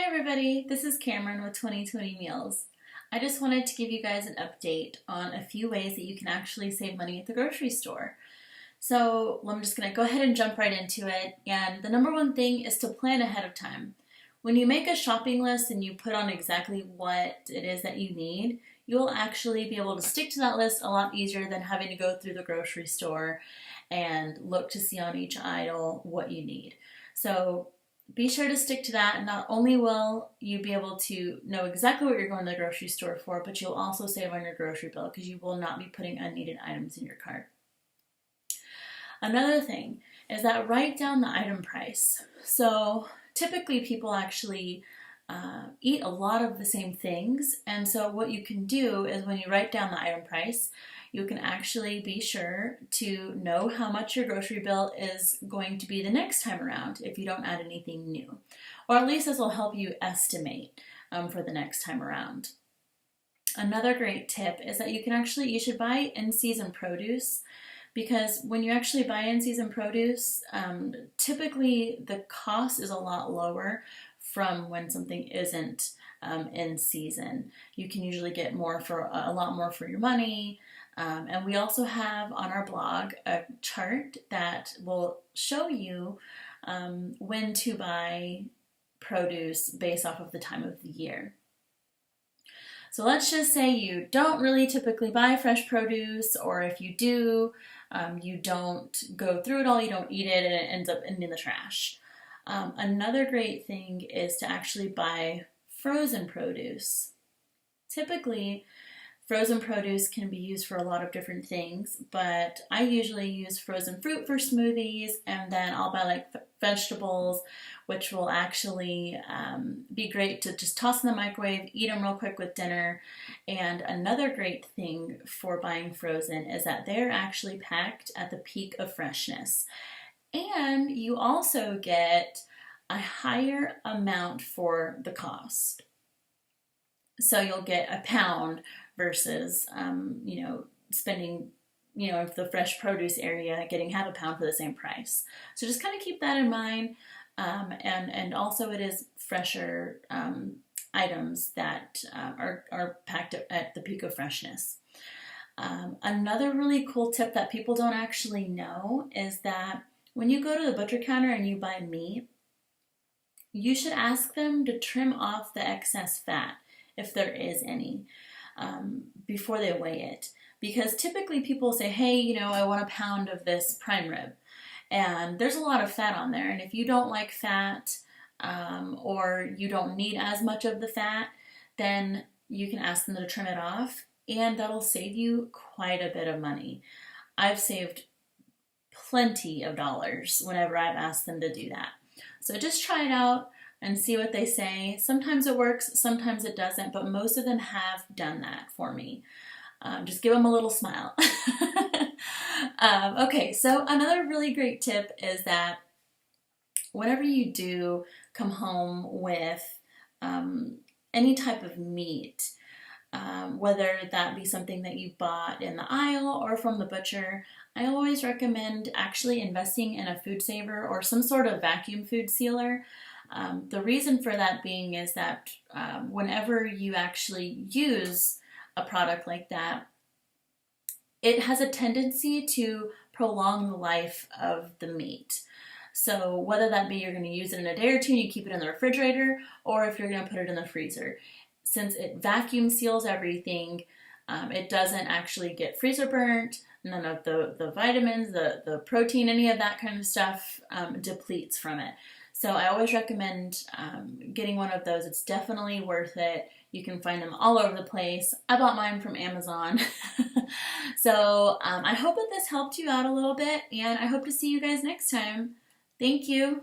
Hi everybody, this is Cameron with 2020 Meals. I just wanted to give you guys an update on a few ways that you can actually save money at the grocery store. So I'm just going to go ahead and jump right into it. And the number one thing is to plan ahead of time. When you make a shopping list and you put on exactly what it is that you need, you'll actually be able to stick to that list a lot easier than having to go through the grocery store and look to see on each aisle what you need. So be sure to stick to that. Not only will you be able to know exactly what you're going to the grocery store for, but you'll also save on your grocery bill because you will not be putting unneeded items in your cart. Another thing is that write down the item price. So typically people actually eat a lot of the same things, and so what you can do is when you write down the item price, you can actually be sure to know how much your grocery bill is going to be the next time around if you don't add anything new. Or at least this will help you estimate for the next time around. Another great tip is that you should buy in-season produce, because when you actually buy in-season produce, typically the cost is a lot lower from when something isn't in season. You can usually get a lot more for your money. And we also have on our blog a chart that will show you when to buy produce based off of the time of the year. So let's just say you don't really typically buy fresh produce, or if you do, you don't go through it all, you don't eat it, and it ends up in the trash. Another great thing is to actually buy frozen produce. Typically, frozen produce can be used for a lot of different things, but I usually use frozen fruit for smoothies, and then I'll buy like vegetables, which will actually be great to just toss in the microwave, eat them real quick with dinner. And another great thing for buying frozen is that they're actually packed at the peak of freshness. And you also get a higher amount for the cost. So you'll get a pound versus, spending, the fresh produce area, getting half a pound for the same price. So just kind of keep that in mind. And also it is fresher items that are packed at the peak of freshness. Another really cool tip that people don't actually know is that when you go to the butcher counter and you buy meat, you should ask them to trim off the excess fat, if there is any, before they weigh it. Because typically people say, hey, I want a pound of this prime rib. And there's a lot of fat on there. And if you don't like fat, or you don't need as much of the fat, then you can ask them to trim it off. And that'll save you quite a bit of money. I've saved plenty of dollars whenever I've asked them to do that. So just try it out and see what they say. Sometimes it works, sometimes it doesn't, but most of them have done that for me. Just give them a little smile. Okay, so another really great tip is that whenever you do come home with any type of meat, whether that be something that you bought in the aisle or from the butcher, I always recommend actually investing in a food saver or some sort of vacuum food sealer. The reason for that being is that whenever you actually use a product like that, it has a tendency to prolong the life of the meat. So whether that be you're going to use it in a day or two and you keep it in the refrigerator, or if you're going to put it in the freezer, since it vacuum seals everything, it doesn't actually get freezer burnt. None of the vitamins, the protein, any of that kind of stuff depletes from it. So I always recommend getting one of those. It's definitely worth it. You can find them all over the place. I bought mine from Amazon. So I hope that this helped you out a little bit, and I hope to see you guys next time. Thank you.